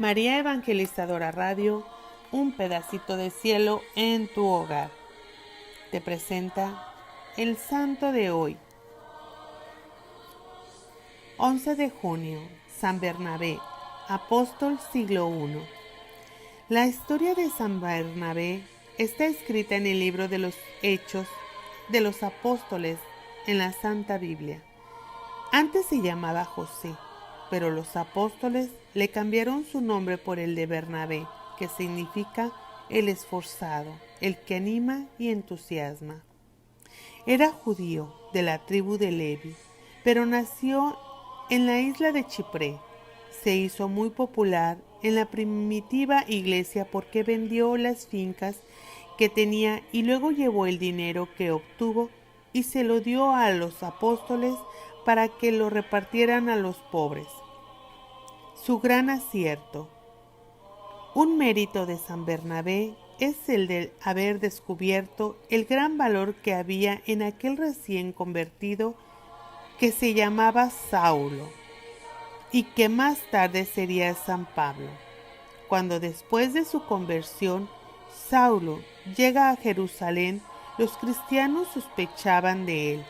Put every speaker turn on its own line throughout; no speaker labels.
María Evangelizadora Radio, un pedacito de cielo en tu hogar. Te presenta el santo de hoy, 11 de junio, San Bernabé, apóstol siglo I. La historia de San Bernabé está escrita en el libro de los Hechos de los Apóstoles en la Santa Biblia. Antes se llamaba José, pero los apóstoles le cambiaron su nombre por el de Bernabé, que significa el esforzado, el que anima y entusiasma. Era judío de la tribu de Levi, pero nació en la isla de Chipre. Se hizo muy popular en la primitiva iglesia porque vendió las fincas que tenía y luego llevó el dinero que obtuvo y se lo dio a los apóstoles para que lo repartieran a los pobres. Su gran acierto. Un mérito de San Bernabé es el de haber descubierto el gran valor que había en aquel recién convertido que se llamaba Saulo y que más tarde sería San Pablo. Cuando después de su conversión, Saulo llega a Jerusalén, los cristianos sospechaban de él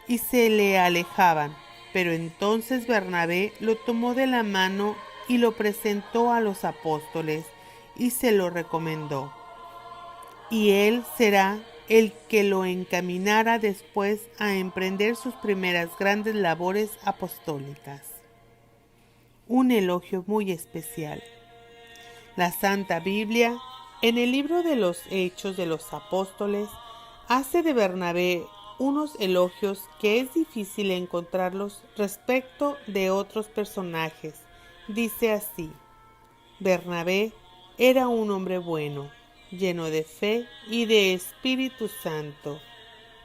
y se le alejaban, pero entonces Bernabé lo tomó de la mano y lo presentó a los apóstoles y se lo recomendó. Y él será el que lo encaminara después a emprender sus primeras grandes labores apostólicas. Un elogio muy especial. La Santa Biblia, en el libro de los Hechos de los Apóstoles, hace de Bernabé unos elogios que es difícil encontrarlos respecto de otros personajes. Dice así: Bernabé era un hombre bueno, lleno de fe y de Espíritu Santo.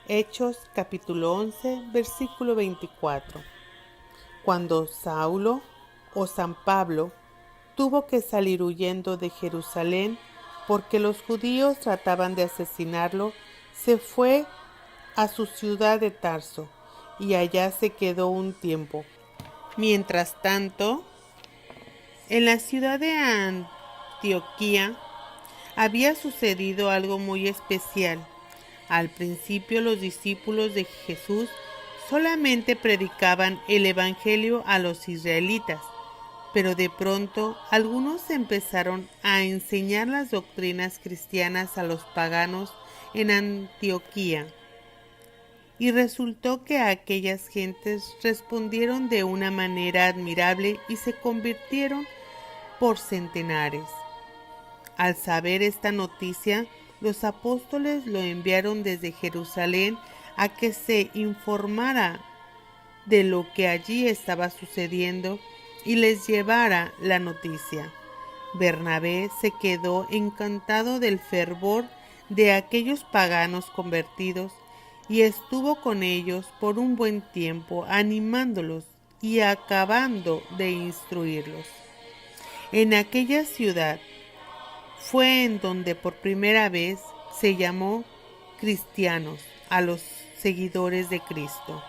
Hechos capítulo 11, versículo 24. Cuando Saulo o San Pablo tuvo que salir huyendo de Jerusalén porque los judíos trataban de asesinarlo, se fue a su ciudad de Tarso y allá se quedó un tiempo. Mientras tanto, en la ciudad de Antioquía había sucedido algo muy especial. Al principio los discípulos de Jesús solamente predicaban el evangelio a los israelitas, pero de pronto algunos empezaron a enseñar las doctrinas cristianas a los paganos en Antioquía. Y resultó que aquellas gentes respondieron de una manera admirable y se convirtieron por centenares. Al saber esta noticia, los apóstoles lo enviaron desde Jerusalén a que se informara de lo que allí estaba sucediendo y les llevara la noticia. Bernabé se quedó encantado del fervor de aquellos paganos convertidos y estuvo con ellos por un buen tiempo, animándolos y acabando de instruirlos. En aquella ciudad fue en donde por primera vez se llamó cristianos a los seguidores de Cristo.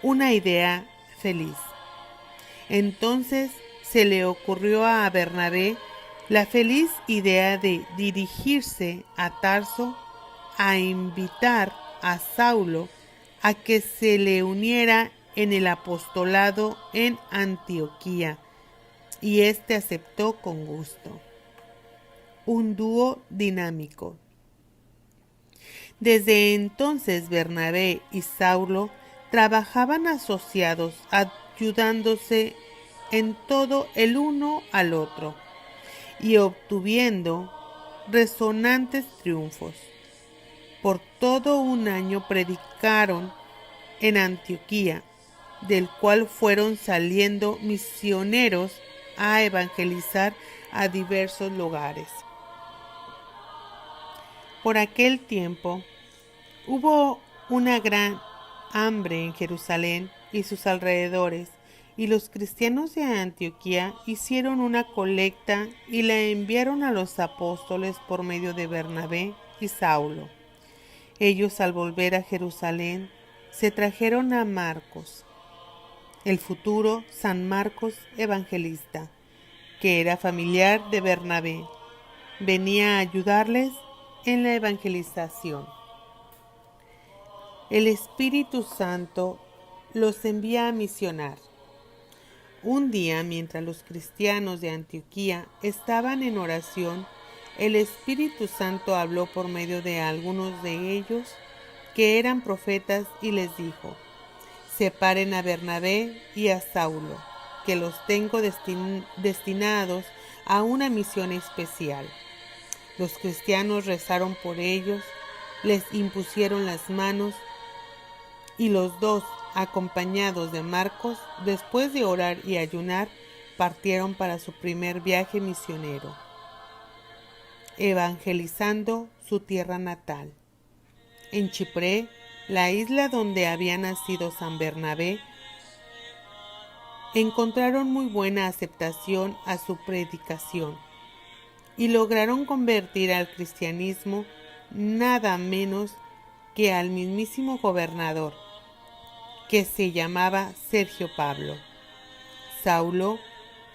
Una idea feliz. Entonces se le ocurrió a Bernabé la feliz idea de dirigirse a Tarso a invitar a Saulo a que se le uniera en el apostolado en Antioquía, y éste aceptó con gusto. Un dúo dinámico. Desde entonces Bernabé y Saulo trabajaban asociados, ayudándose en todo el uno al otro y obtuviendo resonantes triunfos. Por todo un año predicaron en Antioquía, del cual fueron saliendo misioneros a evangelizar a diversos lugares. Por aquel tiempo hubo una gran hambre en Jerusalén y sus alrededores, y los cristianos de Antioquía hicieron una colecta y la enviaron a los apóstoles por medio de Bernabé y Saulo. Ellos, al volver a Jerusalén, se trajeron a Marcos, el futuro San Marcos Evangelista, que era familiar de Bernabé. Venía a ayudarles en la evangelización. El Espíritu Santo los envía a misionar. Un día, mientras los cristianos de Antioquía estaban en oración, el Espíritu Santo habló por medio de algunos de ellos que eran profetas y les dijo: separen a Bernabé y a Saulo, que los tengo destinados a una misión especial. Los cristianos rezaron por ellos, les impusieron las manos, y los dos, acompañados de Marcos, después de orar y ayunar, partieron para su primer viaje misionero, evangelizando su tierra natal. En Chipre, la isla donde había nacido San Bernabé, encontraron muy buena aceptación a su predicación y lograron convertir al cristianismo nada menos que al mismísimo gobernador, que se llamaba Sergio Pablo. Saulo,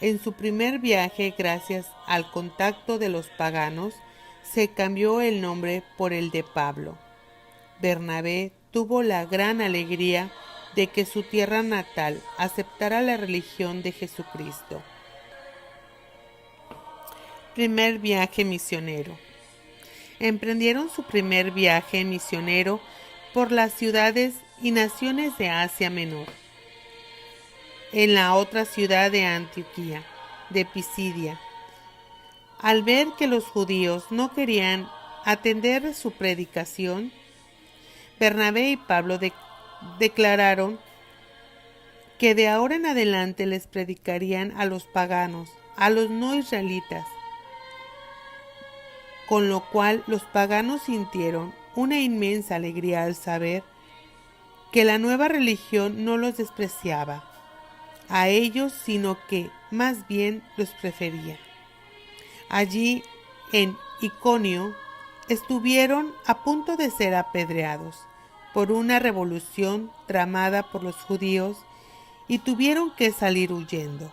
en su primer viaje, gracias al contacto de los paganos, se cambió el nombre por el de Pablo. Bernabé tuvo la gran alegría de que su tierra natal aceptara la religión de Jesucristo. Primer viaje misionero. Emprendieron su primer viaje misionero por las ciudades y naciones de Asia Menor. En la otra ciudad de Antioquía, de Pisidia, al ver que los judíos no querían atender su predicación, Bernabé y Pablo declararon que de ahora en adelante les predicarían a los paganos, a los no israelitas, con lo cual los paganos sintieron una inmensa alegría al saber que la nueva religión no los despreciaba a ellos, sino que más bien los prefería. Allí, en Iconio, estuvieron a punto de ser apedreados por una revolución tramada por los judíos y tuvieron que salir huyendo.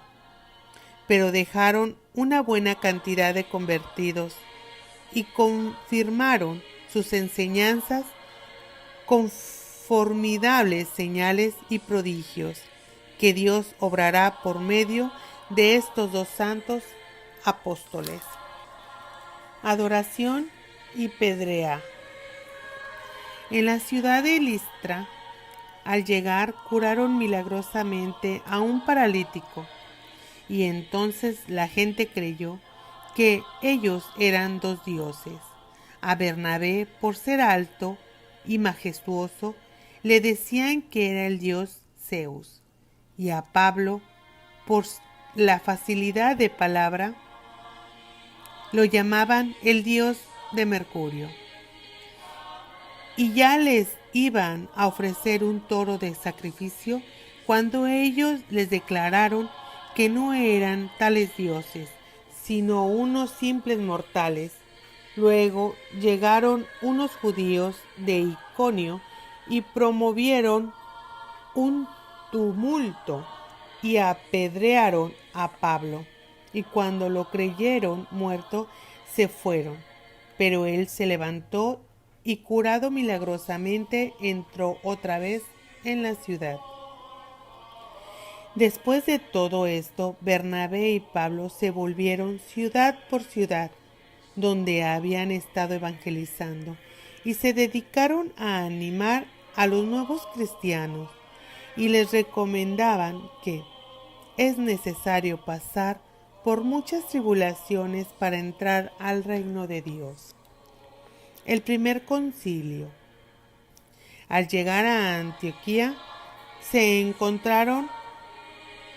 Pero dejaron una buena cantidad de convertidos y confirmaron sus enseñanzas con formidables señales y prodigios que Dios obrará por medio de estos dos santos apóstoles. Adoración y Pedrea. En la ciudad de Listra, al llegar, curaron milagrosamente a un paralítico, y entonces la gente creyó que ellos eran dos dioses. A Bernabé, por ser alto y majestuoso, le decían que era el dios Zeus, y a Pablo, por la facilidad de palabra, lo llamaban el dios de Mercurio. Y ya les iban a ofrecer un toro de sacrificio cuando ellos les declararon que no eran tales dioses, sino unos simples mortales. Luego llegaron unos judíos de Iconio y promovieron un tumulto y apedrearon a Pablo, y cuando lo creyeron muerto se fueron. Pero él se levantó y, curado milagrosamente, entró otra vez en la ciudad. Después de todo esto, Bernabé y Pablo se volvieron ciudad por ciudad donde habían estado evangelizando, y se dedicaron a animar a los nuevos cristianos, y les recomendaban que es necesario pasar por muchas tribulaciones para entrar al reino de Dios. El primer concilio. Al llegar a Antioquía, se encontraron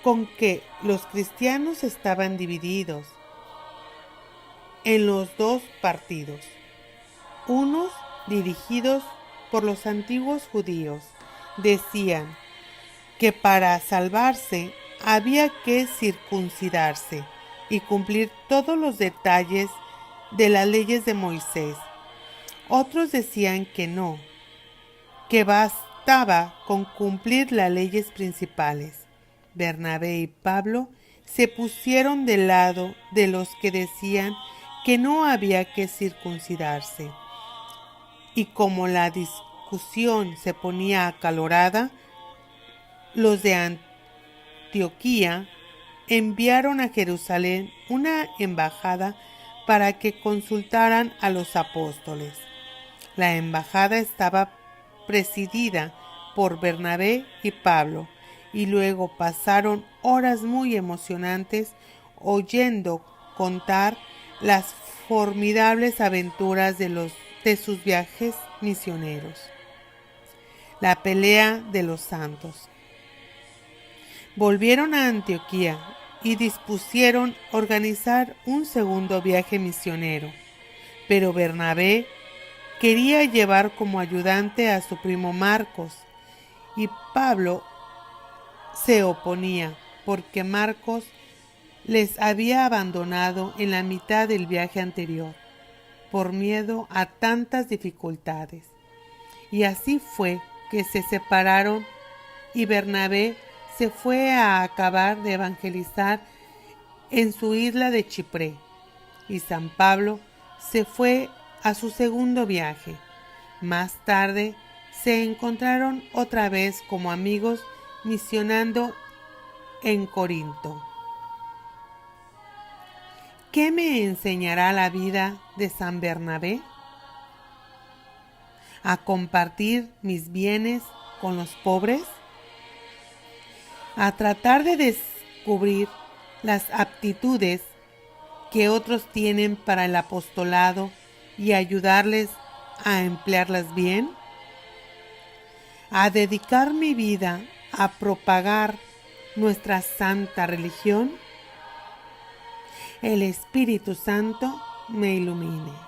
con que los cristianos estaban divididos en los dos partidos, unos dirigidos por los antiguos judíos. Decían que para salvarse había que circuncidarse y cumplir todos los detalles de las leyes de Moisés. Otros decían que no, que bastaba con cumplir las leyes principales. Bernabé y Pablo se pusieron del lado de los que decían que no había que circuncidarse. Y como la discusión se ponía acalorada, los de Antioquía enviaron a Jerusalén una embajada para que consultaran a los apóstoles. La embajada estaba presidida por Bernabé y Pablo, y luego pasaron horas muy emocionantes oyendo contar las formidables aventuras de sus viajes misioneros. La pelea de los santos. Volvieron a Antioquía y dispusieron organizar un segundo viaje misionero, pero Bernabé quería llevar como ayudante a su primo Marcos, y Pablo se oponía porque Marcos les había abandonado en la mitad del viaje anterior por miedo a tantas dificultades. Y así fue que se separaron y Bernabé se fue a acabar de evangelizar en su isla de Chipre, y San Pablo se fue a su segundo viaje. Más tarde se encontraron otra vez como amigos misionando en Corinto. ¿Qué me enseñará la vida de San Bernabé? ¿A compartir mis bienes con los pobres? ¿A tratar de descubrir las aptitudes que otros tienen para el apostolado y ayudarles a emplearlas bien? ¿A dedicar mi vida a propagar nuestra santa religión? El Espíritu Santo me ilumine.